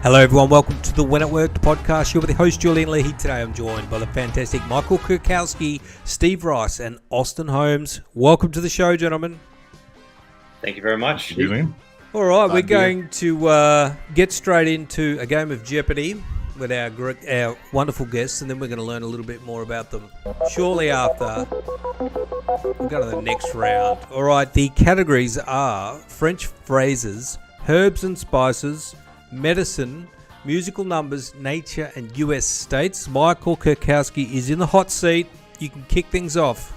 Hello everyone, welcome to the When It Worked podcast. You're with the host Julian Leahy. Today I'm joined by the fantastic Michael Kurkowski, Steve Rice and Austin Holmes. Welcome to the show, gentlemen. Thank you very much. Julian. All right, we're going to get straight into a game of Jeopardy with our wonderful guests, and then we're going to learn a little bit more about them. Shortly after, we'll go to the next round. All right, the categories are French phrases, herbs and spices, medicine, musical numbers, nature, and US states. Michael Kurkowski is in the hot seat. You can kick things off.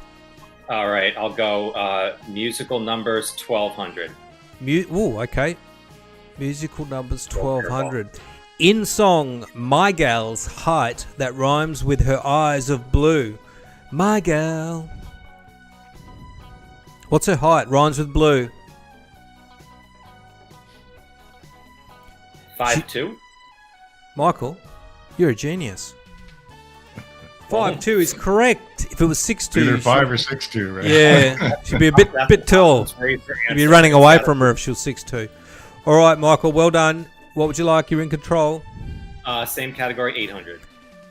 All right, I'll go musical numbers 1200. Okay. Musical numbers 1200. In song, My Gal's height that rhymes with her eyes of blue. My gal. What's her height? Rhymes with blue. 5'2". Michael, you're a genius. 5'2" is correct. If it was 6'2", Either 5 or 6'2", right? Yeah, she'd be a bit tall. You'd be running away from her if she was 6'2". All right, Michael, well done. What would you like? You're in control. Same category, 800.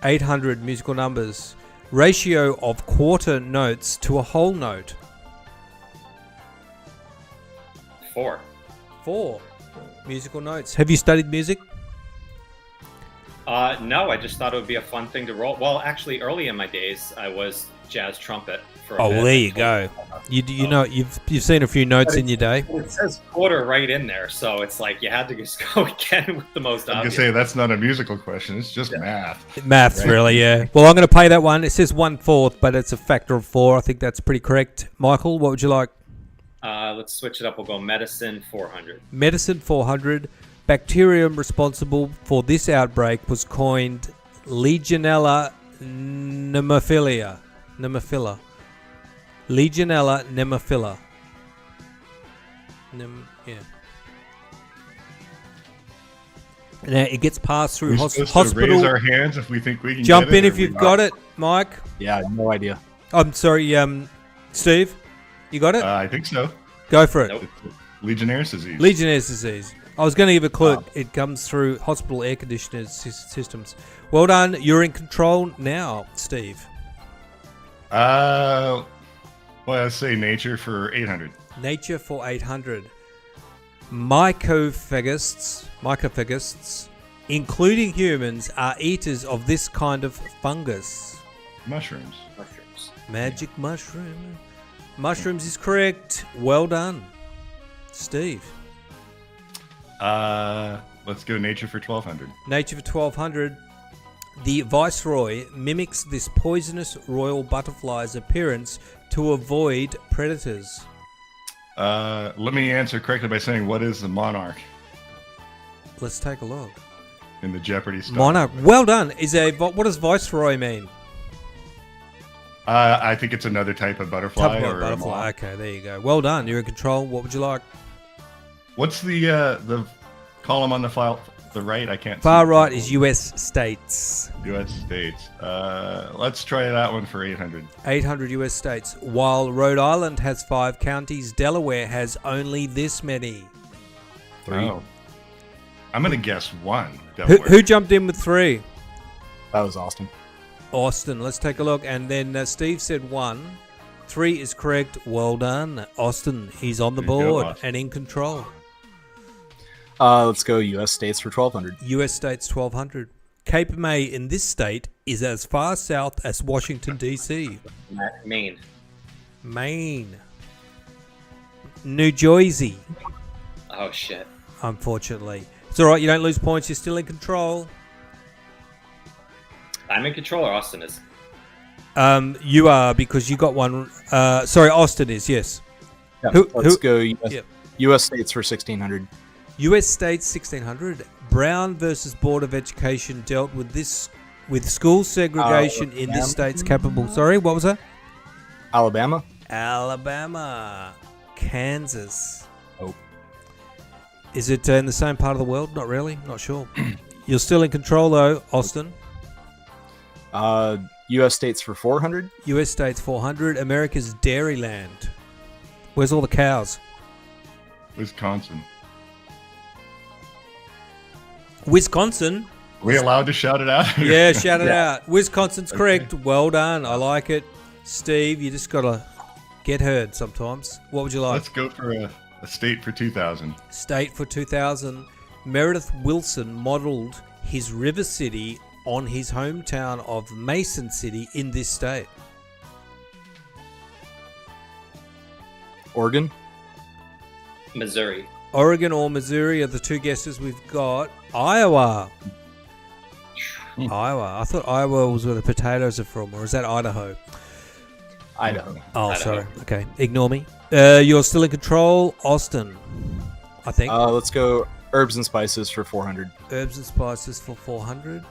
800 musical numbers. Ratio of quarter notes to a whole note. 4. 4 musical notes. Have you studied music? No, I just thought it would be a fun thing to roll. Well, actually, early in my days, I was jazz trumpet for a bit. Well, there you go. You know, you've seen a few notes in your day. It says quarter right in there, so it's like you had to just go again with the most I obvious. can say that's not a musical question. It's just math. Maths, right? Really, yeah. Well, I'm going to pay that one. It says 1/4, but it's a factor of 4. I think that's pretty correct. Michael, what would you like? Let's switch it up. We'll go medicine 400. Medicine 400. Bacterium responsible for this outbreak was coined Legionella pneumophila. Legionella pneumophila. Yeah. Now it gets passed through hospital. To raise our hands if we think we can jump get in if you've got it, Mike. Yeah, no idea. I'm sorry, Steve. You got it? I think so. Go for it. Nope. It's Legionnaire's disease. Legionnaire's disease. I was going to give a clue. It comes through hospital air conditioners systems. Well done. You're in control now, Steve. Well, let's say nature for 800. Nature for 800. Mycophagists, including humans, are eaters of this kind of fungus. Mushrooms. Magic mushroom. Mushrooms is correct. Well done, Steve. Let's go nature for 1200. Nature for 1200. The Viceroy mimics this poisonous royal butterfly's appearance to avoid predators. Let me answer correctly by saying, what is the monarch Let's take a look. in the Jeopardy stuff? Monarch. Well done. What does Viceroy mean? I think it's another type of butterfly. Type of butterfly. Okay, there you go. Well done. You're in control. What would you like? What's the column on the file? The right? I can't. Far see. right is US states. U.S. states. Let's try that one for 800. 800 US states. While Rhode Island has 5 counties, Delaware has only this many. 3. Oh. I'm going to guess 1. Who jumped in with 3? That was Austin. Austin. Let's take a look. And then Steve said 1. 3 is correct. Well done, Austin. He's on the There you go, board Austin. and in control. Let's go U.S. states for 1200. US states 1200. Cape May in this state is as far south as Washington, D.C. Maine. Maine. New Jersey, Oh, shit. unfortunately. It's all right. You don't lose points. You're still in control. I'm in control, or Austin is? You are, because you got one. Sorry, Austin is, yes. Yeah, let's go U.S. Yep. U.S. states for 1600. US states 1600. Brown versus Board of Education dealt with school segregation in this state's capital. Sorry, what was that? Alabama. Alabama. Kansas. Oh. Is it in the same part of the world? Not really. Not sure. You're still in control, though, Austin. U.S. states for 400. US states 400. America's Dairyland. Where's all the cows? Wisconsin. Wisconsin. Are we allowed to shout it out? Yeah, shout it out. Wisconsin's correct. Well done. I like it. Steve, you just got to get heard sometimes. What would you like? Let's go for a state for 2000. State for 2000. Meredith Wilson modeled his River City on his hometown of Mason City in this state. Oregon. Missouri. Oregon or Missouri are the two guesses we've got. Iowa. Iowa. I thought Iowa was where the potatoes are from, or is that Idaho? Idaho. Oh, Idaho. sorry. Okay, ignore me. You're still in control. Austin, I think. Let's go herbs and spices for 400. Herbs and spices for 400.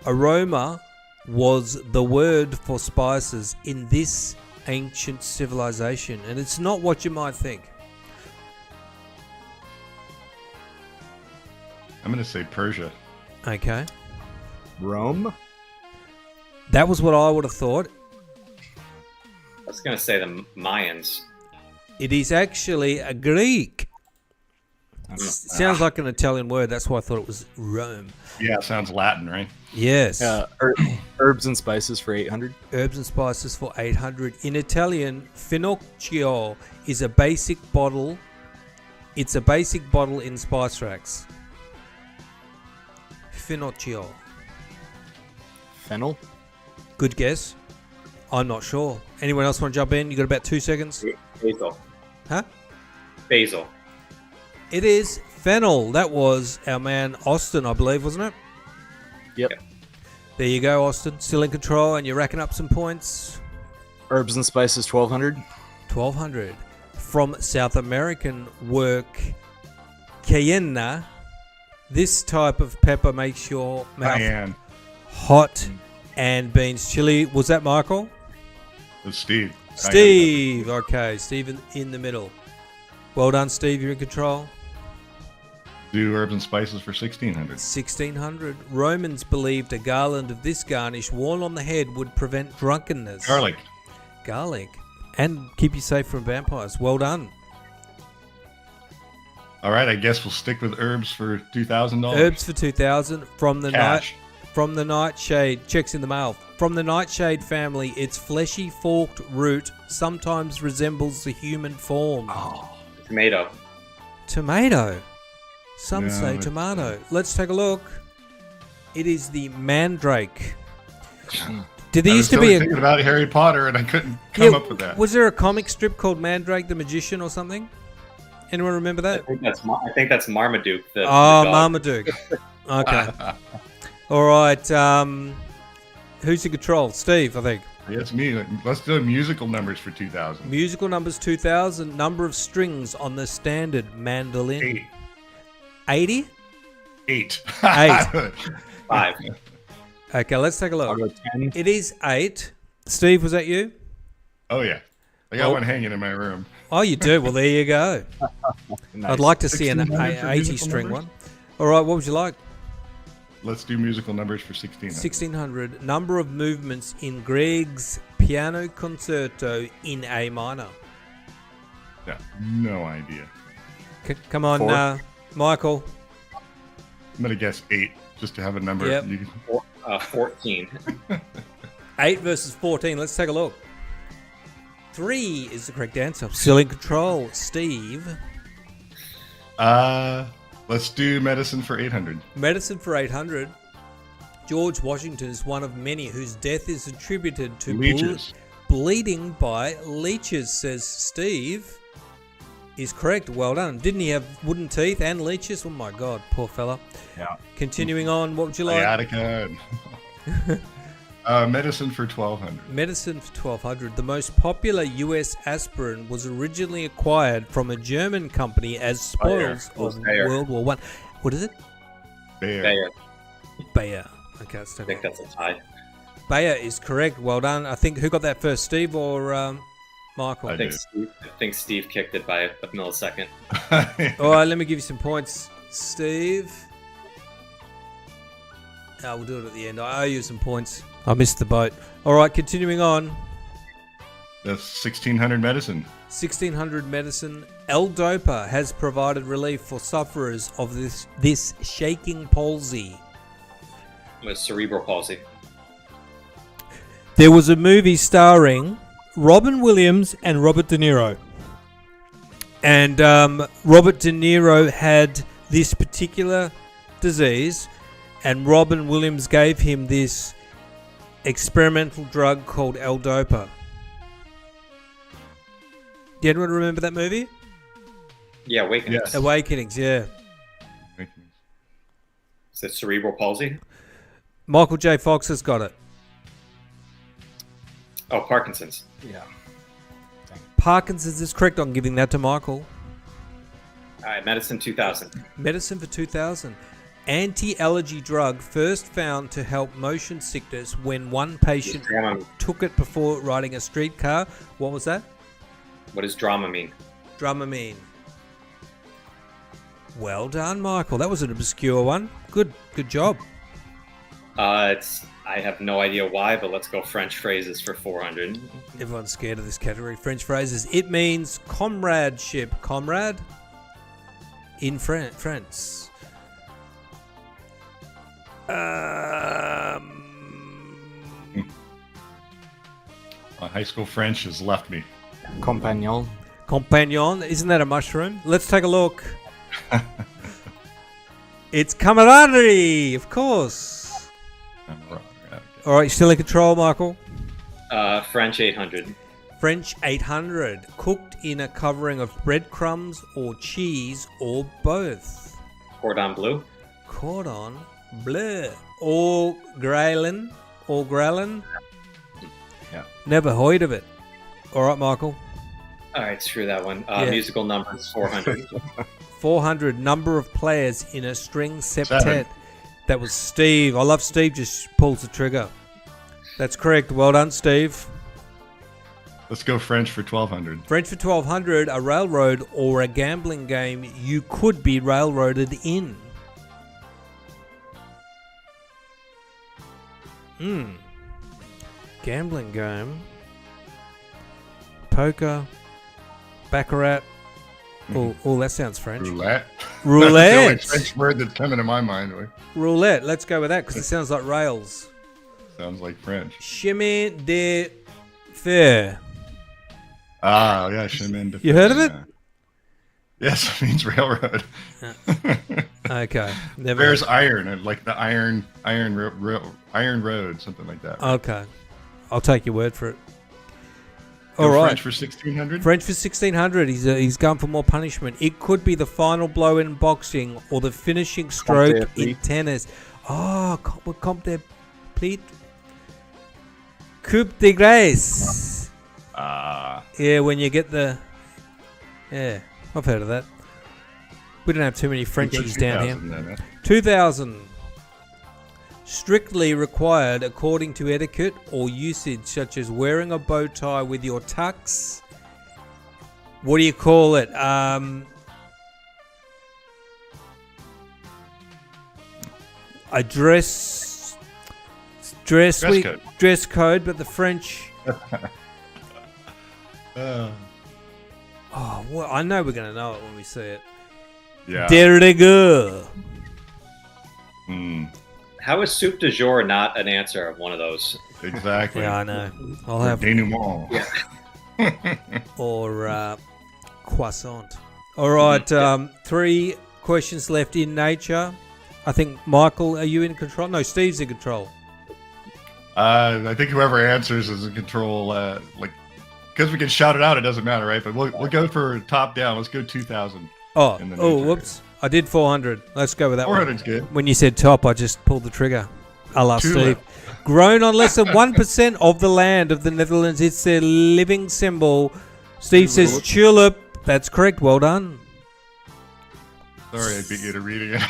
Aroma was the word for spices in this ancient civilization, and it's not what you might think. I'm going to say Persia. Okay. Rome. That was what I would have thought. I was going to say the Mayans. It is actually a Greek. Sounds like an Italian word. That's why I thought it was Rome. Yeah, it sounds Latin, right? Yes. Herbs and spices for 800. Herbs and spices for 800. In Italian, finocchio is a basic bottle. It's a basic bottle in spice racks. Finocchio. Fennel. Good guess. I'm not sure. Anyone else want to jump in? You got about 2 seconds. Basil. Huh? Basil. It is fennel. That was our man Austin, I believe, wasn't it? Yep. There you go, Austin. Still in control, and you're racking up some points. Herbs and spices 1200. 1200. From South American work, cayenne. This type of pepper makes your mouth Diane. hot and beans chili. Was that Michael? It was Steve. Steve. Okay, Steve in the middle. Well done, Steve. You're in control. Do herbs and spices for 1600. 1600. Romans believed a garland of this garnish worn on the head would prevent drunkenness. Garlic. And keep you safe from vampires. Well done. All right, I guess we'll stick with herbs for $2,000. Herbs for 2000 from the Cash. From the nightshade. Checks in the mail. From the nightshade family, its fleshy forked root sometimes resembles the human form. Tomato. Tomato. Some No, say it's- tomato. Let's take a look. It is the mandrake. Did there I was used to totally be thinking about Harry Potter, and I couldn't come up with that. Was there a comic strip called Mandrake the Magician or something? Anyone remember that? I think that's Marmaduke. The Oh, dog. Marmaduke. Okay. All right. Who's in control? Steve, I think. Yeah, it's me. Let's do musical numbers for 2000. Musical numbers 2000. Number of strings on the standard mandolin. 80? 8. 8. 5. Okay, let's take a I'll look. go 10. It is 8. Steve, was that you? Oh, yeah. I got Oh. one hanging in my room. Oh, you do? Well, there you go. Nice. I'd like to see an 1600 for 80 musical string numbers? one. All right, what would you like? Let's do musical numbers for 1600. 1600. Number of movements in Grieg's piano concerto in A minor. Yeah, no idea. Come on, 4. Michael. I'm going to guess 8, just to have a number. Yep. 14. 8 versus 14. Let's take a look. 3 is the correct answer. Still in control. Steve. Let's do medicine for 800. Medicine for 800. George Washington is one of many whose death is attributed to Leeches. bleeding by leeches, says Steve. Is correct. Well done. Didn't he have wooden teeth and leeches? Oh my God, poor fella. Yeah. Continuing on, what would you like? Sciatica. Medicine for 1200. Medicine for 1200. The most popular US aspirin was originally acquired from a German company as spoils of Bayer. World War One. What is it? Bayer. Bayer. Okay, let's I take a think look. that's a tie. Bayer is correct. Well done. I think who got that first, Steve or Michael? I I did. think Steve kicked it by a millisecond. All right, let me give you some points, Steve. We'll do it at the end. I owe you some points. I missed the boat. All right, continuing on. The 1600 medicine. 1600 medicine. L-Dopa has provided relief for sufferers of this shaking palsy. With cerebral palsy. There was a movie starring Robin Williams and Robert De Niro. And Robert De Niro had this particular disease, and Robin Williams gave him this experimental drug called L-Dopa. Do anyone remember that movie? Yeah, Awakenings. Yes. Awakenings, yeah. Is it cerebral palsy? Michael J. Fox has got it. Oh, Parkinson's. Yeah. Parkinson's is correct. I'm giving that to Michael. All right, medicine 2000. Medicine for 2000. Anti-allergy drug first found to help motion sickness when one patient took it before riding a streetcar. What was that? What does drama mean? Dramamine. Well done, Michael. That was an obscure one. Good job. I have no idea why, but let's go French phrases for 400. Everyone's scared of this category. French phrases. It means comradeship. Comrade in France. My high school French has left me. Compagnon. Compagnon. Isn't that a mushroom? Let's take a look. It's camaraderie, of course. All right, still in control, Michael. French 800. French 800. Cooked in a covering of breadcrumbs or cheese or both. Cordon bleu. Cordon bleu. Or grelin. Or grelin. Yeah. Never heard of it. All right, Michael. All right, screw that one. Yeah. Musical numbers 400. 400. Number of players in a string septet. 7. That was Steve. I love Steve just pulls the trigger. That's correct. Well done, Steve. Let's go French for 1200. French for 1200. A railroad or a gambling game you could be railroaded in. Gambling game. Poker. Baccarat. Oh, that sounds French. Roulette. Roulette. That's the only French word that's coming to my mind. Roulette. Let's go with that because it sounds like rails. Sounds like French. Chemin de fer. Ah, yeah, chemin de fer. You heard of it? Yes, it means railroad. Okay. Never. There's iron, like the iron road, something like that. Okay. I'll take your word for it. Go All right. French for 1600. French for 1600. He's going for more punishment. It could be the final blow in boxing or the finishing stroke in tennis. Oh, Comte de Pete. Coupe de Grace. Yeah, when you get the... Yeah, I've heard of that. We don't have too many Frenchies down here. Then, 2000. Strictly required according to etiquette or usage, such as wearing a bow tie with your tux. What do you call it? A dress code. Dress code, but the French. Oh, well, I know we're going to know it when we see it. Yeah. De rigueur. How is soup du jour not an answer of one of those? Exactly. Yeah, I know. I'll have denouement. or croissant. All right, 3 questions left in nature. I think Michael, are you in control? No, Steve's in control. I think whoever answers is in control. Because we can shout it out, it doesn't matter, right? But we'll go for top down. Let's go 2000. Oh, in the nature. whoops! I did 400. Let's go with that 400's one. good. When you said top, I just pulled the trigger. A la Tulip. Steve. Grown on less than 1% of the land of the Netherlands, it's their living symbol. Steve says tulip. That's correct. Well done. Sorry, I beat you to reading it.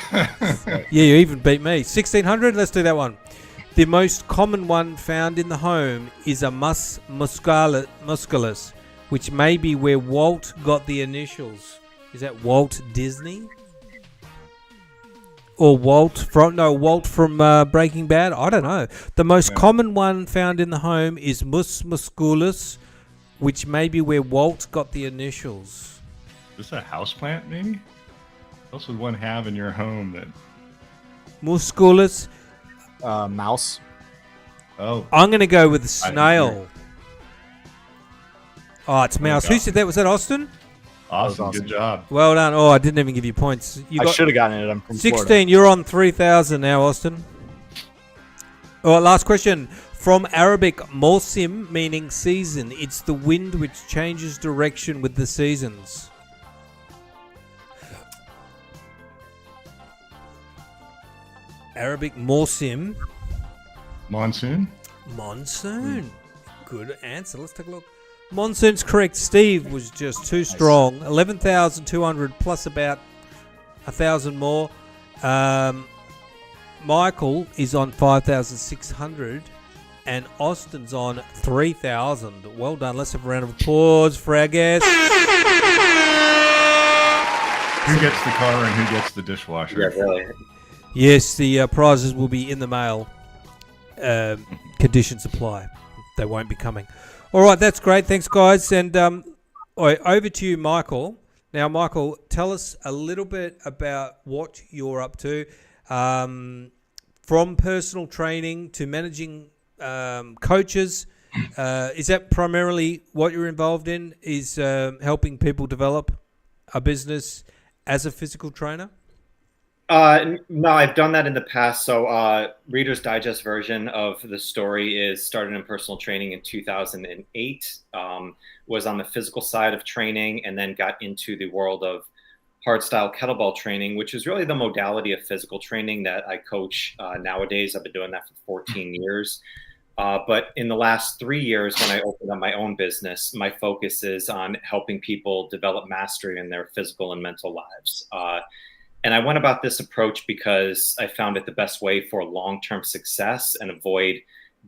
Yeah, you even beat me. 1600. Let's do that one. The most common one found in the home is a mus musculus, which may be where Walt got the initials. Is that Walt Disney? Or Walt from Breaking Bad? I don't know. The most common one found in the home is mus musculus, which may be where Walt got the initials. Is this a houseplant, maybe? What else would one have in your home that... Musculus. Mouse. Oh, I'm going to go with I didn't snail. Oh, it's mouse. Who said that? Was that Austin? awesome. awesome. Good job. Well done. Oh, I didn't even give you points. You I got should have gotten it. I'm from 16. Florida. You're on 3,000 now, Austin. All right, last question. From Arabic, mawsim, meaning season. It's the wind which changes direction with the seasons. Arabic, mawsim. Monsoon? Monsoon. Good answer. Let's take a look. Monsoon's correct. Steve was just too strong. 11,200 plus about 1,000 more. Michael is on 5,600 and Austin's on 3,000. Well done. Let's have a round of applause for our guest. Who gets the car and who gets the dishwasher? Yeah, really. Yes, the prizes will be in the mail. Conditions apply. They won't be coming. All right, that's great. Thanks, guys. And over to you, Michael. Now, Michael, tell us a little bit about what you're up to. From personal training to managing coaches, is that primarily what you're involved in? Is helping people develop a business as a physical trainer? No, I've done that in the past. So Reader's Digest version of the story is started in personal training in 2008, was on the physical side of training, and then got into the world of hardstyle kettlebell training, which is really the modality of physical training that I coach nowadays. I've been doing that for 14 years. But in the last 3 years, when I opened up my own business, my focus is on helping people develop mastery in their physical and mental lives. And I went about this approach because I found it the best way for long-term success and avoid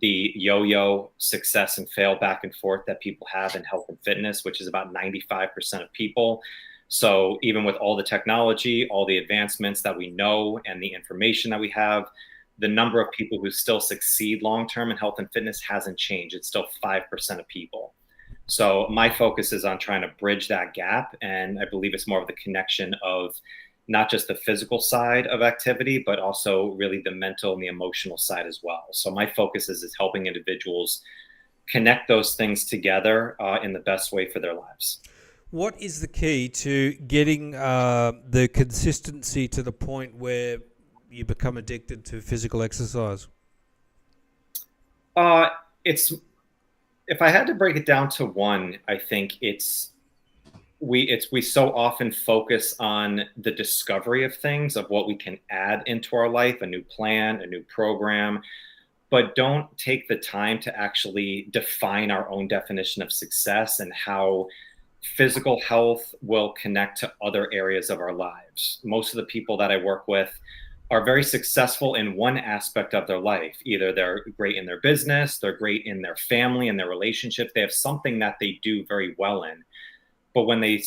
the yo-yo success and fail back and forth that people have in health and fitness, which is about 95% of people. So even with all the technology, all the advancements that we know and the information that we have, the number of people who still succeed long-term in health and fitness hasn't changed. It's still 5% of people. So my focus is on trying to bridge that gap. And I believe it's more of the connection of not just the physical side of activity, but also really the mental and the emotional side as well. So my focus is helping individuals connect those things together in the best way for their lives. What is the key to getting the consistency to the point where you become addicted to physical exercise? It's, if I had to break it down to one, I think we so often focus on the discovery of things, of what we can add into our life, a new plan, a new program, but don't take the time to actually define our own definition of success and how physical health will connect to other areas of our lives. Most of the people that I work with are very successful in one aspect of their life. Either they're great in their business, they're great in their family and their relationships. They have something that they do very well in. But when they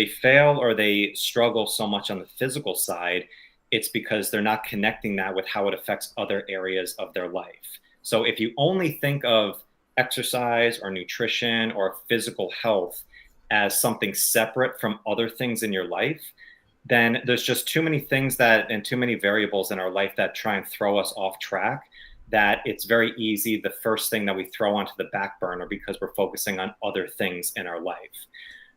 fail or they struggle so much on the physical side, it's because they're not connecting that with how it affects other areas of their life. So if you only think of exercise or nutrition or physical health as something separate from other things in your life, then there's just too many things and too many variables in our life that try and throw us off track, that it's very easy the first thing that we throw onto the back burner because we're focusing on other things in our life.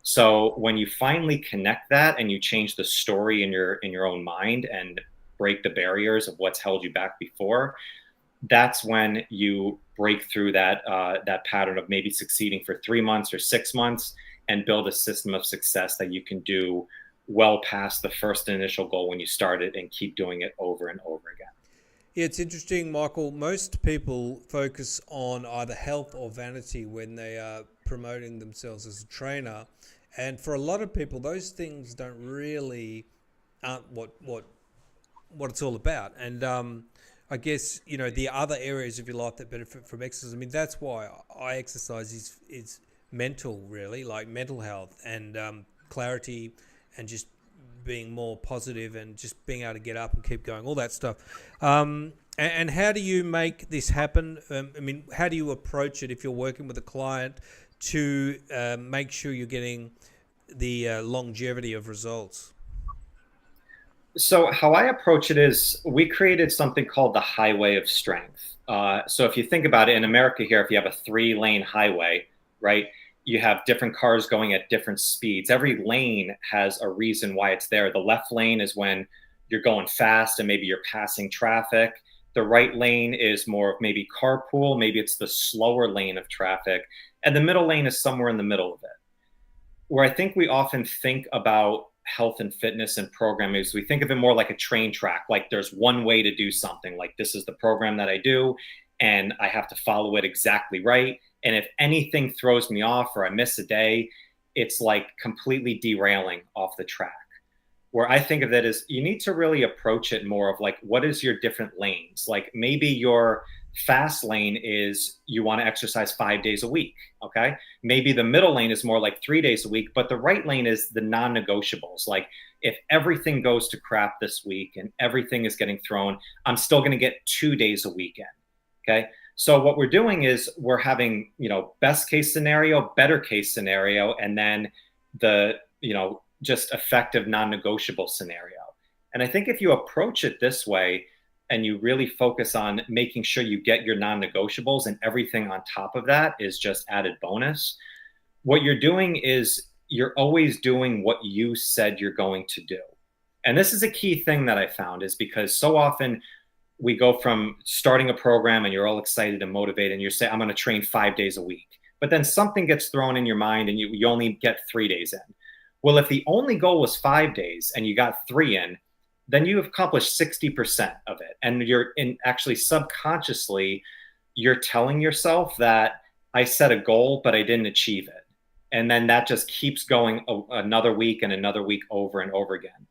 So when you finally connect that and you change the story in your own mind and break the barriers of what's held you back before, that's when you break through that pattern of maybe succeeding for 3 months or 6 months and build a system of success that you can do well past the first initial goal when you start it and keep doing it over and over again. Yeah, it's interesting, Michael. Most people focus on either health or vanity when they are promoting themselves as a trainer. And for a lot of people, those things aren't what it's all about. And I guess, the other areas of your life that benefit from exercise, I mean, that's why I exercise is mental, really, like mental health and clarity and just being more positive and just being able to get up and keep going, all that stuff. And how do you make this happen? I mean, how do you approach it if you're working with a client to make sure you're getting the longevity of results? So how I approach it is we created something called the highway of strength. So if you think about it in America here, if you have a 3-lane highway, right, you have different cars going at different speeds. Every lane has a reason why it's there. The left lane is when you're going fast and maybe you're passing traffic. The right lane is more of maybe carpool. Maybe it's the slower lane of traffic. And the middle lane is somewhere in the middle of it. Where I think we often think about health and fitness and programming is we think of it more like a train track. Like there's one way to do something. Like this is the program that I do, and I have to follow it exactly right. And if anything throws me off or I miss a day, it's like completely derailing off the track. Where I think of it is you need to really approach it more of like, what is your different lanes? Like maybe your fast lane is you want to exercise 5 days a week. Okay. Maybe the middle lane is more like 3 days a week, but the right lane is the non-negotiables. Like if everything goes to crap this week and everything is getting thrown, I'm still going to get 2 days a weekend. Okay. So what we're doing is we're having, best case scenario, better case scenario, and then the, just effective non-negotiable scenario. And I think if you approach it this way and you really focus on making sure you get your non-negotiables and everything on top of that is just added bonus, what you're doing is you're always doing what you said you're going to do. And this is a key thing that I found is because so often we go from starting a program and you're all excited and motivated and you're saying, I'm going to train 5 days a week. But then something gets thrown in your mind and you only get 3 days in. Well, if the only goal was 5 days and you got 3 in, then you've accomplished 60% of it. And you're actually subconsciously, you're telling yourself that I set a goal, but I didn't achieve it. And then that just keeps going another week and another week over and over again.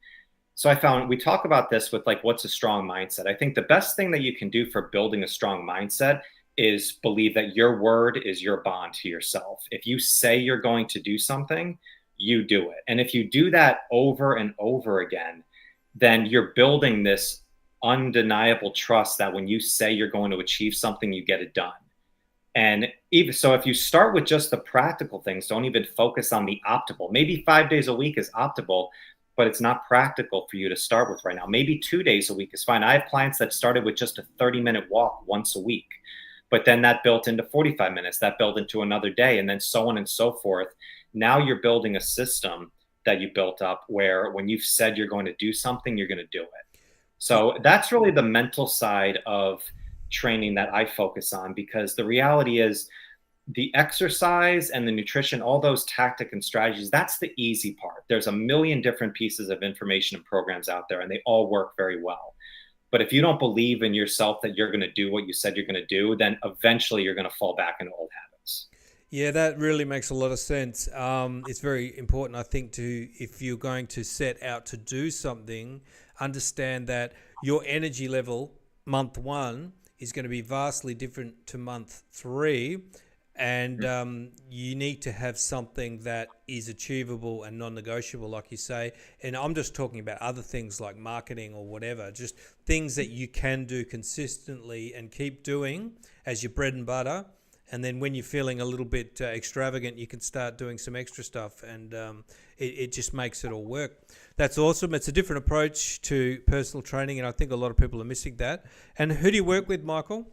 So I found we talk about this with like, what's a strong mindset? I think the best thing that you can do for building a strong mindset is believe that your word is your bond to yourself. If you say you're going to do something, you do it. And if you do that over and over again, then you're building this undeniable trust that when you say you're going to achieve something, you get it done. And even so, if you start with just the practical things, don't even focus on the optimal. Maybe 5 days a week is optimal, but it's not practical for you to start with right now. Maybe 2 days a week is fine. I have clients that started with just a 30-minute walk once a week, but then that built into 45 minutes, that built into another day, and then so on and so forth. Now you're building a system that you built up where when you've said you're going to do something, you're going to do it. So that's really the mental side of training that I focus on, because the reality is the exercise and the nutrition, all those tactics and strategies, that's the easy part. There's a million different pieces of information and programs out there, and they all work very well. But if you don't believe in yourself that you're going to do what you said you're going to do, then eventually you're going to fall back into old habits. Yeah, that really makes a lot of sense. It's very important, I think, if you're going to set out to do something, understand that your energy level month 1 is going to be vastly different to month 3. And you need to have something that is achievable and non-negotiable, like you say. And I'm just talking about other things like marketing or whatever, just things that you can do consistently and keep doing as your bread and butter. And then when you're feeling a little bit extravagant, you can start doing some extra stuff, and it just makes it all work. That's awesome. It's a different approach to personal training, and I think a lot of people are missing that. And who do you work with, Michael?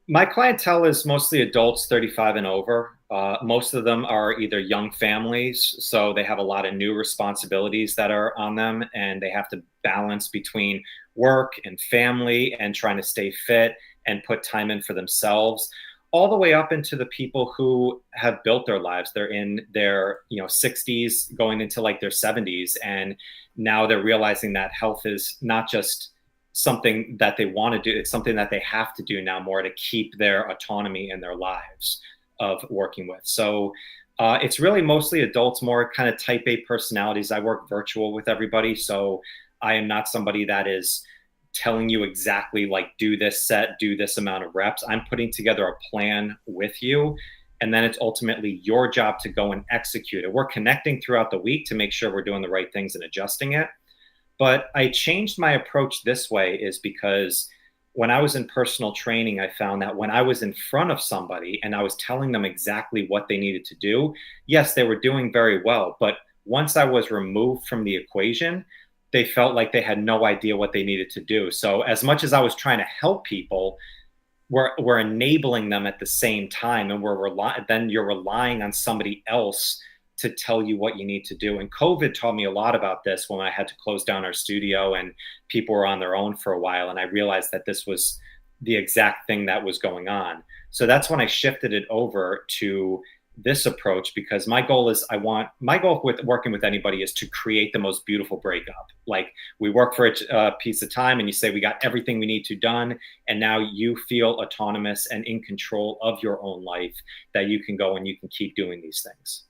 My clientele is mostly adults 35 and over. Most of them are either young families, so they have a lot of new responsibilities that are on them, and they have to balance between work and family and trying to stay fit and put time in for themselves, all the way up into the people who have built their lives. They're in their 60s going into like their 70s, and now they're realizing that health is not just something that they want to do, it's something that they have to do now more to keep their autonomy in their lives of working with. So it's really mostly adults, more kind of type A personalities. I work virtual with everybody, so I am not somebody that is telling you exactly like do this set, do this amount of reps. I'm putting together a plan with you, and then it's ultimately your job to go and execute it. We're connecting throughout the week to make sure we're doing the right things and adjusting it. But I changed my approach this way is because when I was in personal training, I found that when I was in front of somebody and I was telling them exactly what they needed to do, yes, they were doing very well. But once I was removed from the equation, they felt like they had no idea what they needed to do. So as much as I was trying to help people, we're enabling them at the same time, and then you're relying on somebody else to tell you what you need to do. And COVID taught me a lot about this when I had to close down our studio and people were on their own for a while. And I realized that this was the exact thing that was going on. So that's when I shifted it over to this approach, because my goal with working with anybody is to create the most beautiful breakup. Like, we work for a piece of time and you say, we got everything we need to done. And now you feel autonomous and in control of your own life, that you can go and you can keep doing these things.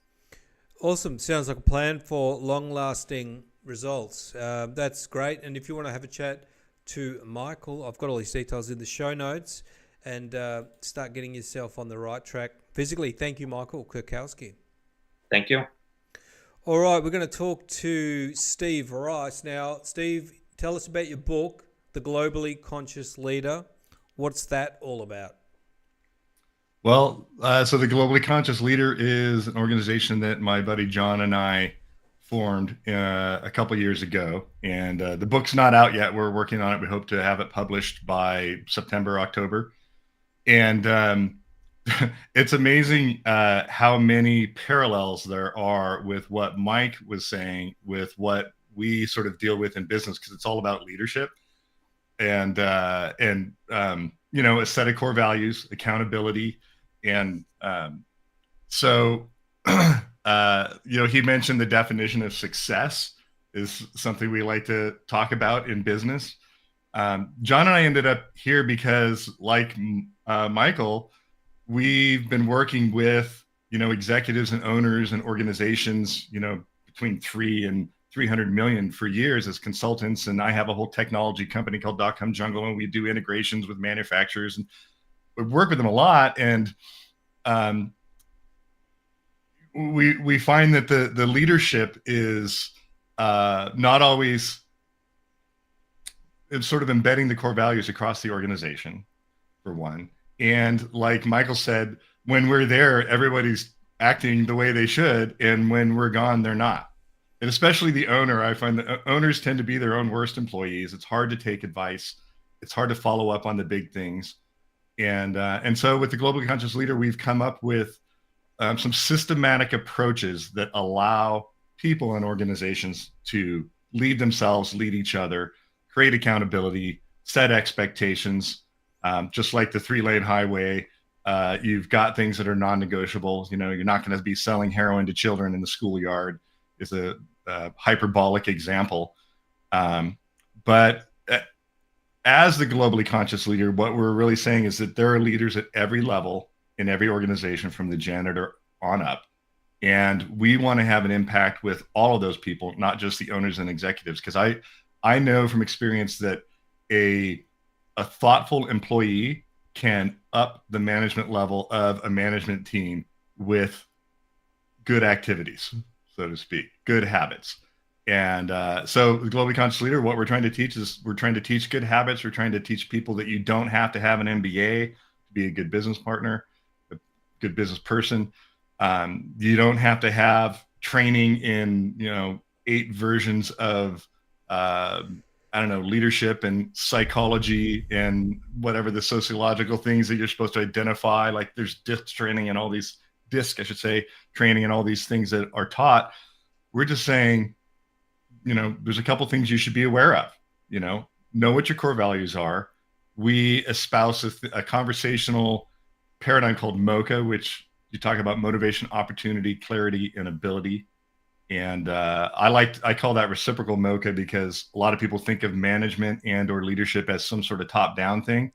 Awesome. Sounds like a plan for long-lasting results. That's great. And if you want to have a chat to Michael, I've got all his details in the show notes, and start getting yourself on the right track physically. Thank you, Michael Kurkowski. Thank you. All right, we're going to talk to Steve Rice. Now, Steve, tell us about your book, The Globally Conscious Leader. What's that all about? Well, so the Globally Conscious Leader is an organization that my buddy John and I formed a couple years ago. And the book's not out yet. We're working on it. We hope to have it published by September, October. And it's amazing how many parallels there are with what Mike was saying, with what we sort of deal with in business, because it's all about leadership and a set of core values, accountability. And so, he mentioned the definition of success is something we like to talk about in business. John and I ended up here because, like Michael, we've been working with, executives and owners and organizations, between 3 and 300 million for years as consultants. And I have a whole technology company called .com Jungle, and we do integrations with manufacturers, and we work with them a lot. And we find that the leadership is not always, it's sort of embedding the core values across the organization, for one. And like Michael said, when we're there, everybody's acting the way they should. And when we're gone, they're not. And especially the owner, I find that owners tend to be their own worst employees. It's hard to take advice. It's hard to follow up on the big things. And so with the Globally Conscious Leader, we've come up with some systematic approaches that allow people and organizations to lead themselves, lead each other, create accountability, set expectations. Just like the 3-lane highway, you've got things that are non-negotiable. You're not going to be selling heroin to children in the schoolyard, is a hyperbolic example. But as the globally conscious leader, what we're really saying is that there are leaders at every level in every organization, from the janitor on up. And we want to have an impact with all of those people, not just the owners and executives. Because I know from experience that a thoughtful employee can up the management level of a management team with good activities, so to speak, good habits. And so the Globally Conscious Leader, what we're trying to teach is we're trying to teach good habits. We're trying to teach people that you don't have to have an MBA to be a good business partner, a good business person. You don't have to have training in, 8 versions of, leadership and psychology and whatever the sociological things that you're supposed to identify. Like there's training and all these training and all these things that are taught. We're just saying, there's a couple things you should be aware of. Know what your core values are. We espouse a conversational paradigm called MOCA, which you talk about motivation, opportunity, clarity, and ability. And I call that reciprocal MOCA because a lot of people think of management and or leadership as some sort of top-down thing.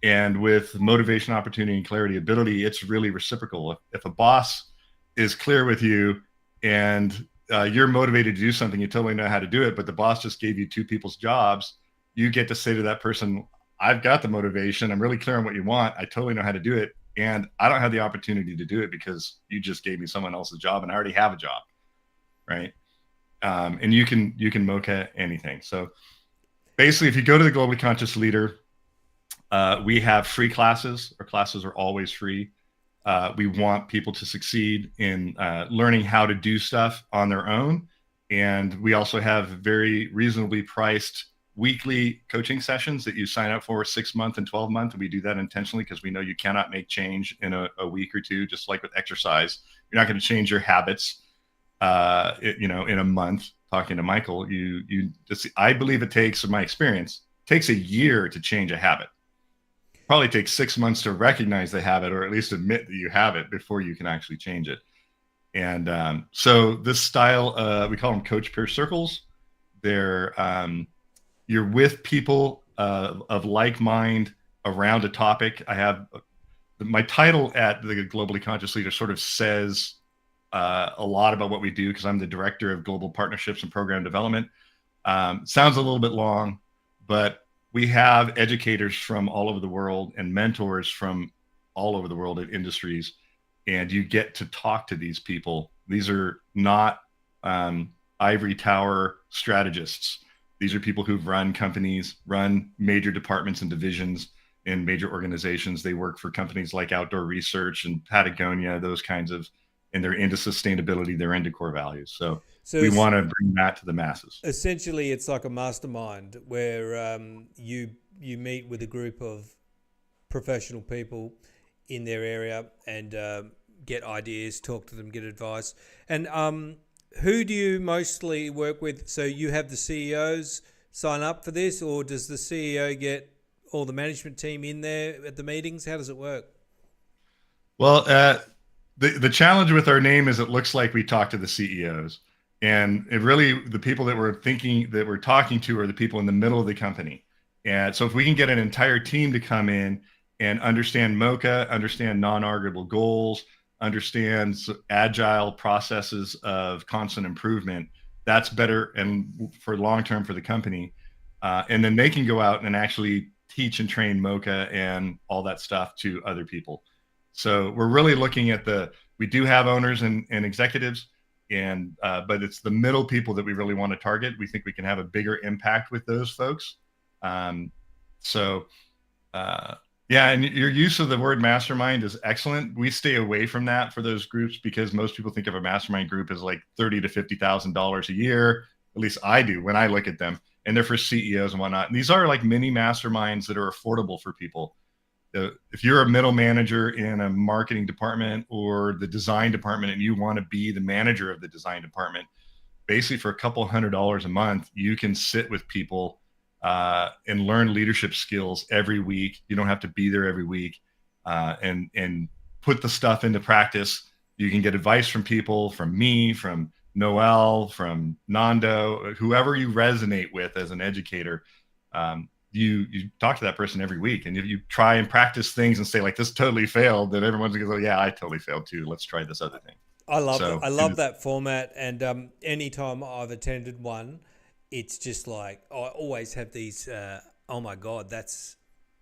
And with motivation, opportunity, and clarity, ability, it's really reciprocal. If a boss is clear with you and you're motivated to do something, you totally know how to do it, but the boss just gave you 2 people's jobs, you get to say to that person, I've got the motivation. I'm really clear on what you want. I totally know how to do it. And I don't have the opportunity to do it because you just gave me someone else's job and I already have a job. Right. And you can MOCA anything. So basically, if you go to the Globally Conscious Leader, We have free classes. Our classes are always free. We want people to succeed in learning how to do stuff on their own. And we also have very reasonably priced weekly coaching sessions that you sign up for 6 month and 12 month. And we do that intentionally because we know you cannot make change in a week or two, just like with exercise. You're not going to change your habits, in a month. Talking to Michael, I believe it takes, in my experience, takes a year to change a habit. Probably takes 6 months to recognize the habit, or at least admit that you have it, before you can actually change it. And so this style, we call them coach peer circles. They're you're with people of like mind around a topic. I have my title at the Globally Conscious Leader sort of says a lot about what we do, because I'm the director of global partnerships and program development. Sounds a little bit long, but we have educators from all over the world and mentors from all over the world at industries, and you get to talk to these people. These are not ivory tower strategists. These are people who've run companies, run major departments and divisions in major organizations. They work for companies like Outdoor Research and Patagonia, those kinds of, and they're into sustainability, they're into core values. So we want to bring that to the masses. Essentially, it's like a mastermind where you meet with a group of professional people in their area and get ideas, talk to them, get advice. And who do you mostly work with? So you have the CEOs sign up for this, or does the CEO get all the management team in there at the meetings? How does it work? Well, the challenge with our name is it looks like we talk to the CEOs, and it really, the people that we're talking to are the people in the middle of the company. And so if we can get an entire team to come in and understand MOCA, understand non-arguable goals, understands agile processes of constant improvement, that's better and for long-term for the company. And then they can go out and actually teach and train MOCA and all that stuff to other people. So we're really looking at we do have owners and executives, but it's the middle people that we really want to target. We think we can have a bigger impact with those folks. Yeah, and your use of the word mastermind is excellent. We stay away from that for those groups because most people think of a mastermind group as like $30,000 to $50,000 a year. At least I do when I look at them, and they're for CEOs and whatnot. And these are like mini masterminds that are affordable for people. If you're a middle manager in a marketing department or the design department and you want to be the manager of the design department, basically for a couple $100 a month, you can sit with people and learn leadership skills every week. You don't have to be there every week, and put the stuff into practice. You can get advice from people, from me, from Noel, from Nando, whoever you resonate with as an educator. You talk to that person every week, and if you try and practice things and say like, this totally failed, then everyone's gonna go, yeah, I totally failed too. Let's try this other thing. I love that format. And anytime I've attended one, it's just like, I always have these, oh my God,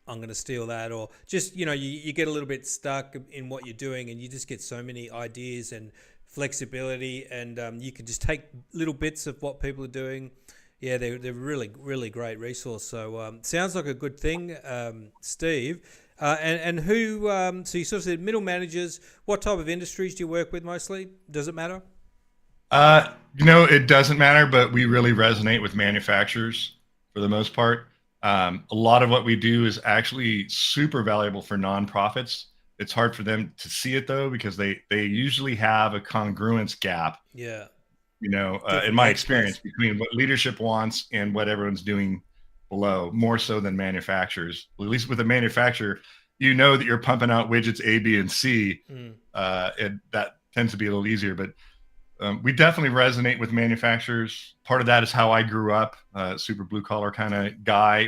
I'm going to steal that. Or just, you get a little bit stuck in what you're doing, and you just get so many ideas and flexibility, and you can just take little bits of what people are doing. Yeah, they're really, really great resource. So sounds like a good thing, Steve. And who, so you sort of said middle managers, what type of industries do you work with mostly? Does it matter? It doesn't matter, but we really resonate with manufacturers for the most part. A lot of what we do is actually super valuable for nonprofits. It's hard for them to see it though, because they usually have a congruence gap. Yeah. In my experience, between what leadership wants and what everyone's doing below, more so than manufacturers. Well, at least with a manufacturer, that you're pumping out widgets A, B, and C. And that tends to be a little easier, but we definitely resonate with manufacturers. Part of that is how I grew up, super blue collar kind of guy.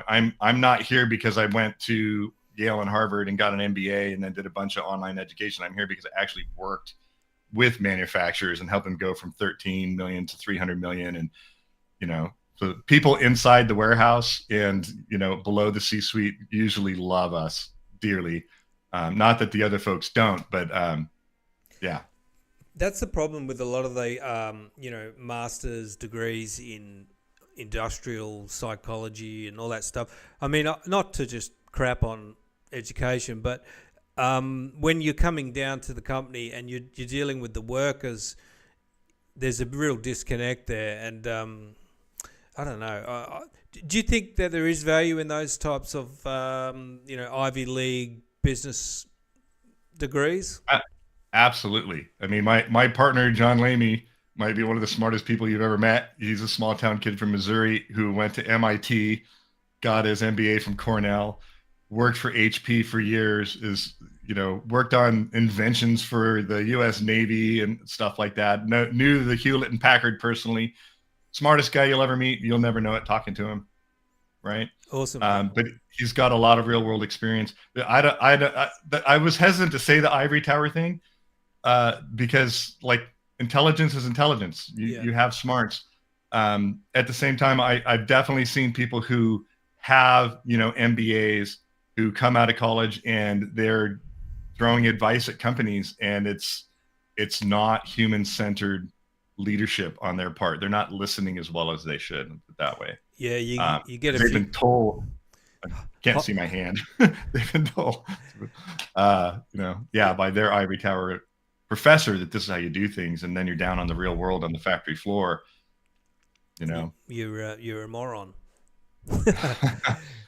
I'm not here because I went to Yale and Harvard and got an MBA and then did a bunch of online education. I'm here because I actually worked with manufacturers and helped them go from 13 million to 300 million. And, so people inside the warehouse and, below the C-suite usually love us dearly. Not that the other folks don't, but yeah. That's the problem with a lot of the, master's degrees in industrial psychology and all that stuff. I mean, not to just crap on education, but when you're coming down to the company and you're dealing with the workers, there's a real disconnect there. And I don't know. Do you think that there is value in those types of Ivy League business degrees? Absolutely. I mean, my partner John Lamy might be one of the smartest people you've ever met. He's a small town kid from Missouri who went to MIT, got his MBA from Cornell, worked for HP for years, worked on inventions for the US Navy and stuff like that. Knew the Hewlett and Packard personally. Smartest guy you'll ever meet. You'll never know it talking to him. Right. Awesome. But he's got a lot of real world experience. I was hesitant to say the ivory tower thing because like intelligence is intelligence. You have smarts. At the same time, I've definitely seen people who have, MBAs who come out of college and they're throwing advice at companies, and it's not human-centered leadership on their part. They're not listening as well as they should that way. Yeah, you get they've been told. I can't see my hand. They've been told, by their ivory tower professor that this is how you do things, and then you're down on the real world on the factory floor. You're a moron.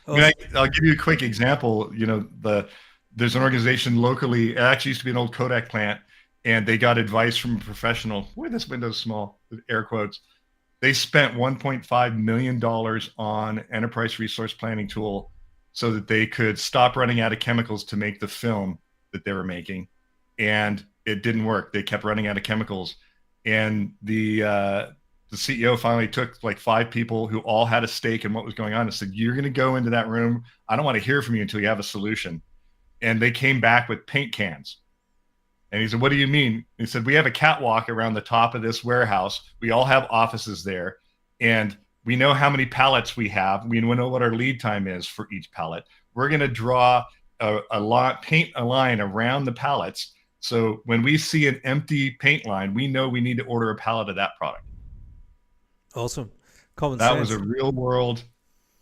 I'll give you a quick example. There's an organization locally. It actually used to be an old Kodak plant, and they got advice from a professional. Boy, this window's small. Air quotes. They spent $1.5 million on enterprise resource planning tool so that they could stop running out of chemicals to make the film that they were making, and it didn't work. They kept running out of chemicals, and the CEO finally took like 5 people who all had a stake in what was going on and said, "You're going to go into that room. I don't want to hear from you until you have a solution." And they came back with paint cans. And he said, "What do you mean?" He said, "We have a catwalk around the top of this warehouse. We all have offices there. And we know how many pallets we have. We know what our lead time is for each pallet. We're going to draw paint a line around the pallets. So when we see an empty paint line, we know we need to order a pallet of that product." Awesome. Common sense. That was a real world.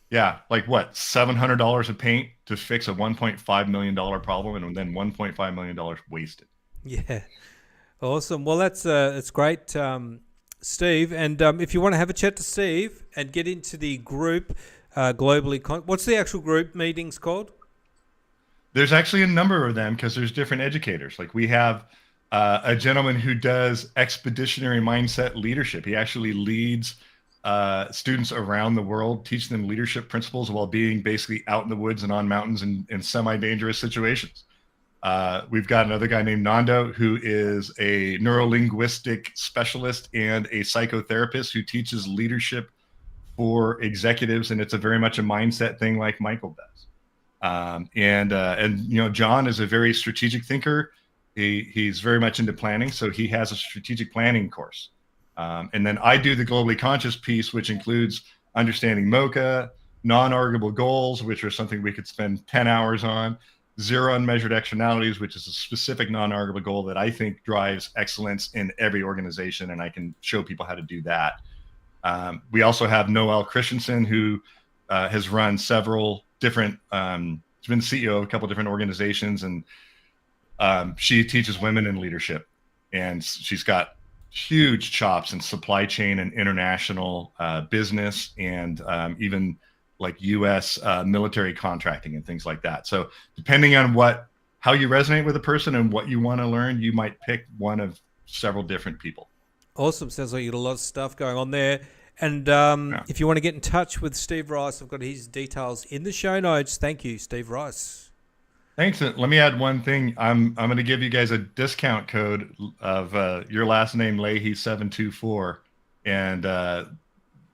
Yeah. Like what? $700 of paint to fix a $1.5 million problem, and then $1.5 million wasted. Yeah. Awesome. Well, that's great, Steve. And if you want to have a chat to Steve and get into the group globally, what's the actual group meetings called? There's actually a number of them because there's different educators. Like we have a gentleman who does expeditionary mindset leadership. He actually leads students around the world, teaching them leadership principles while being basically out in the woods and on mountains in semi-dangerous situations. We've got another guy named Nando who is a neurolinguistic specialist and a psychotherapist who teaches leadership for executives, and it's very much a mindset thing like Michael does. And John is a very strategic thinker. He's very much into planning, so he has a strategic planning course. And then I do the globally conscious piece, which includes understanding MOCA, non-arguable goals, which are something we could spend 10 hours on, zero unmeasured externalities, which is a specific non-arguable goal that I think drives excellence in every organization, and I can show people how to do that. We also have Noelle Christensen, who has run several different, she's been CEO of a couple different organizations, and she teaches women in leadership, and she's got huge chops in supply chain and international business, and even like U.S. Military contracting and things like that. So depending on how you resonate with a person and what you want to learn, you might pick one of several different people. Awesome. Sounds like you got a lot of stuff going on there. And if you want to get in touch with Steve Rice, I've got his details in the show notes. Thank you, Steve Rice. Thanks. Let me add one thing. I'm going to give you guys a discount code of your last name, Leahy724, and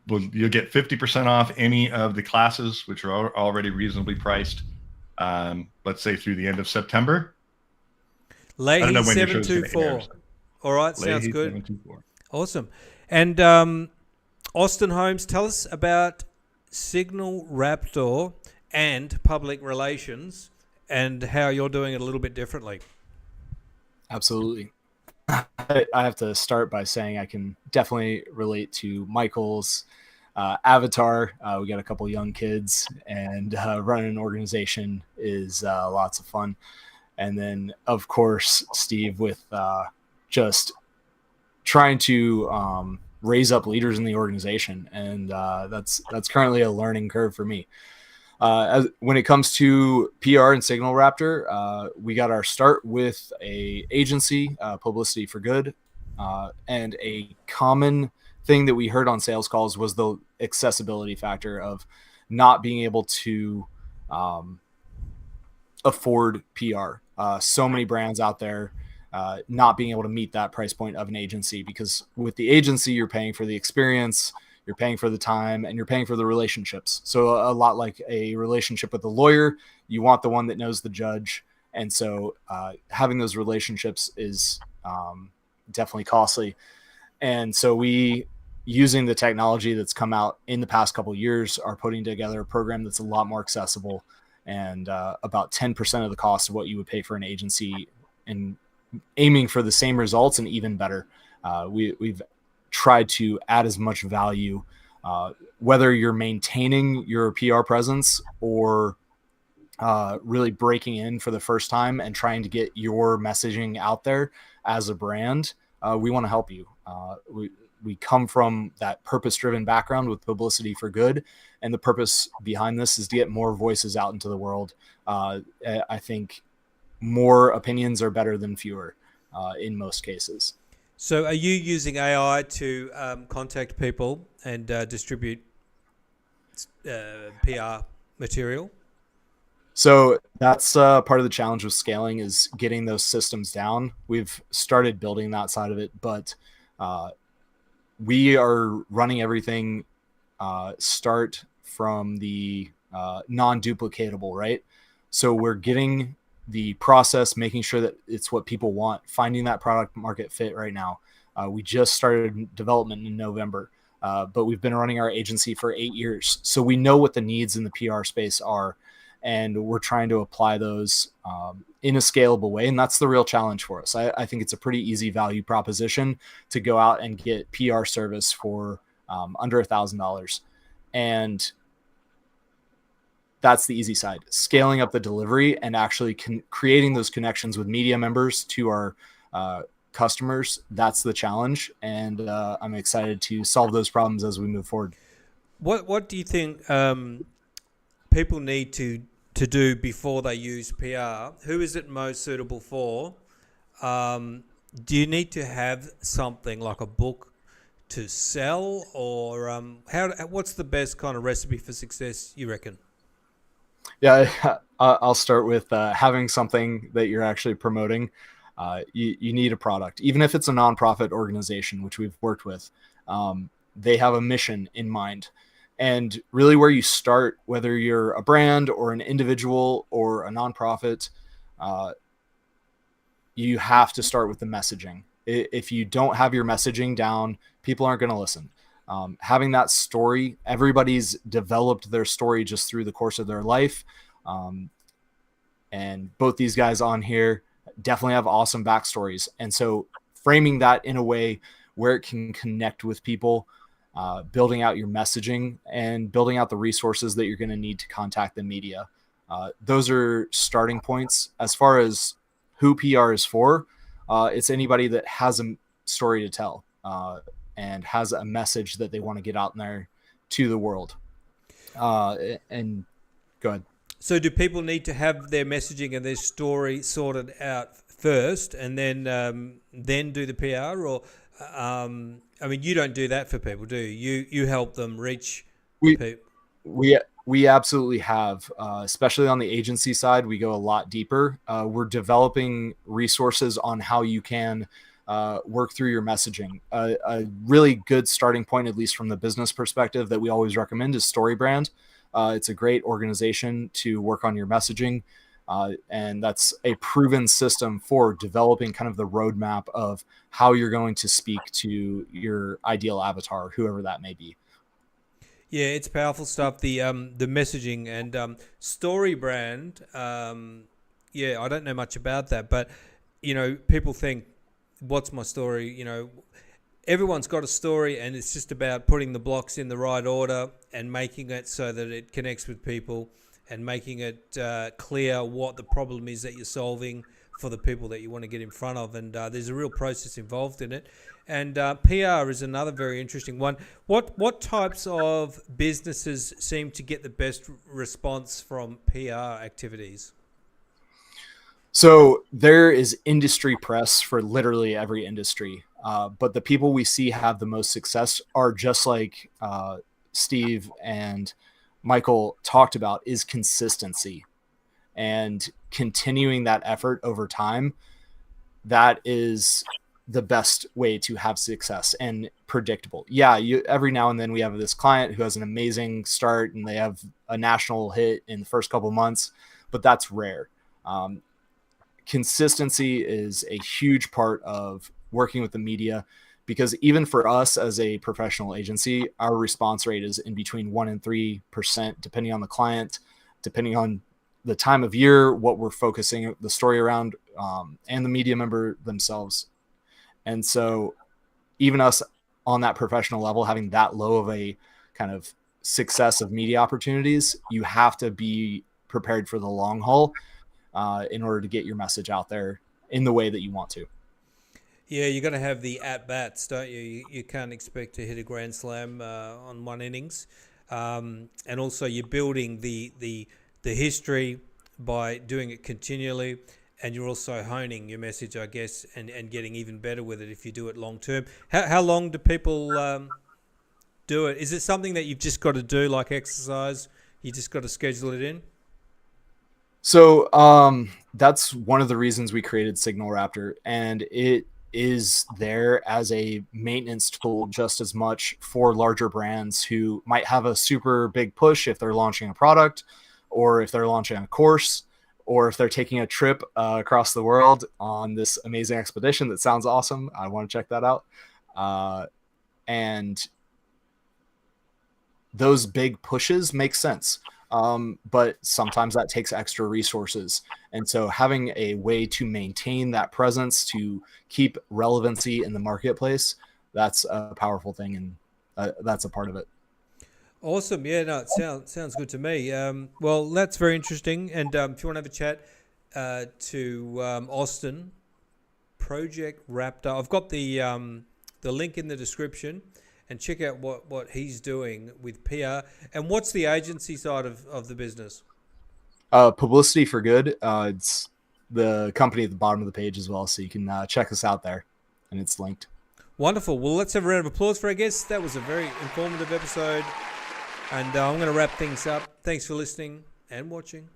you'll get 50% off any of the classes, which are already reasonably priced. Let's say through the end of September. Leahy724. All right, sounds good. 724. Awesome. And Austin Holmes, tell us about Signal Raptor and public relations, and how you're doing it a little bit differently. Absolutely. I have to start by saying I can definitely relate to Michael's Avatar, we got a couple young kids, and running an organization is lots of fun. And then, of course, Steve, with just trying to raise up leaders in the organization, and that's currently a learning curve for me. When it comes to PR and Signal Raptor, we got our start with a agency, Publicity for Good, and a common thing that we heard on sales calls was the accessibility factor of not being able to afford PR. So many brands out there not being able to meet that price point of an agency, because with the agency, you're paying for the experience, you're paying for the time, and you're paying for the relationships. So a lot like a relationship with a lawyer, you want the one that knows the judge. And so having those relationships is definitely costly. And so we, using the technology that's come out in the past couple of years, are putting together a program that's a lot more accessible and about 10% of the cost of what you would pay for an agency, and aiming for the same results and even better. We've tried to add as much value, whether you're maintaining your PR presence or really breaking in for the first time and trying to get your messaging out there as a brand. We want to help you. We come from that purpose-driven background with Publicity for Good, and the purpose behind this is to get more voices out into the world. I think more opinions are better than fewer in most cases. So are you using AI to contact people and distribute PR material? So that's part of the challenge with scaling, is getting those systems down. We've started building that side of it, but we are running everything start from the non-duplicatable, right? So we're getting the process, making sure that it's what people want, finding that product market fit right now. We just started development in November, but we've been running our agency for 8 years. So we know what the needs in the PR space are, and we're trying to apply those in a scalable way. And that's the real challenge for us. I think it's a pretty easy value proposition to go out and get PR service for under $1,000. And that's the easy side. Scaling up the delivery and actually creating those connections with media members to our customers, that's the challenge. And I'm excited to solve those problems as we move forward. What do you think people need to do before they use PR? Who is it most suitable for? Do you need to have something like a book to sell, or what's the best kind of recipe for success, you reckon? Yeah, I'll start with having something that you're actually promoting. You need a product, even if it's a nonprofit organization, which we've worked with. They have a mission in mind. And really where you start, whether you're a brand or an individual or a nonprofit, you have to start with the messaging. If you don't have your messaging down, people aren't going to listen. Having that story, everybody's developed their story just through the course of their life. And both these guys on here definitely have awesome backstories. And so framing that in a way where it can connect with people, building out your messaging and building out the resources that you're going to need to contact the media. Those are starting points. As far as who PR is for, it's anybody that has a story to tell and has a message that they want to get out there to the world. And go ahead. So do people need to have their messaging and their story sorted out first and then do the PR? Or I mean, you don't do that for people, do you? You help them reach people. We absolutely have, especially on the agency side. We go a lot deeper. We're developing resources on how you can work through your messaging. A really good starting point, at least from the business perspective, that we always recommend is StoryBrand. It's a great organization to work on your messaging. And that's a proven system for developing kind of the roadmap of how you're going to speak to your ideal avatar, whoever that may be. Yeah, it's powerful stuff. The messaging and StoryBrand. Yeah, I don't know much about that, but you know, people think, "What's my story?" You know, everyone's got a story, and it's just about putting the blocks in the right order and making it so that it connects with people and making it clear what the problem is that you're solving for the people that you want to get in front of. And there's a real process involved in it. And PR is another very interesting one. What types of businesses seem to get the best response from PR activities? So there is industry press for literally every industry. But the people we see have the most success are just like Steve and Michael talked about, is consistency and continuing that effort over time. That is the best way to have success and predictable. Yeah, every now and then we have this client who has an amazing start and they have a national hit in the first couple of months, but that's rare. Consistency is a huge part of working with the media, because even for us as a professional agency, our response rate is in between 1% and 3%, depending on the client, depending on the time of year, what we're focusing the story around, and the media member themselves. And so even us on that professional level, having that low of a kind of success of media opportunities, you have to be prepared for the long haul in order to get your message out there in the way that you want to. Yeah, you got to have the at-bats, don't you? You can't expect to hit a grand slam on one innings. And also you're building the history by doing it continually, and you're also honing your message, I guess, and getting even better with it if you do it long term. How long do people do it? Is it something that you've just got to do like exercise? You just got to schedule it in? So that's one of the reasons we created Signal Raptor, and it is there as a maintenance tool just as much for larger brands who might have a super big push if they're launching a product, or if they're launching a course, or if they're taking a trip across the world on this amazing expedition that sounds awesome. I want to check that out. And those big pushes make sense. But sometimes that takes extra resources. And so having a way to maintain that presence, to keep relevancy in the marketplace, that's a powerful thing. And that's a part of it. Awesome. Yeah, no, it sounds good to me. Well, that's very interesting. And if you want to have a chat to Austin, Project Raptor, I've got the link in the description. And check out what he's doing with PR. And what's the agency side of the business? Publicity for Good. It's the company at the bottom of the page as well, so you can check us out there, and it's linked. Wonderful. Well, let's have a round of applause for our guests. That was a very informative episode, and I'm going to wrap things up. Thanks for listening and watching.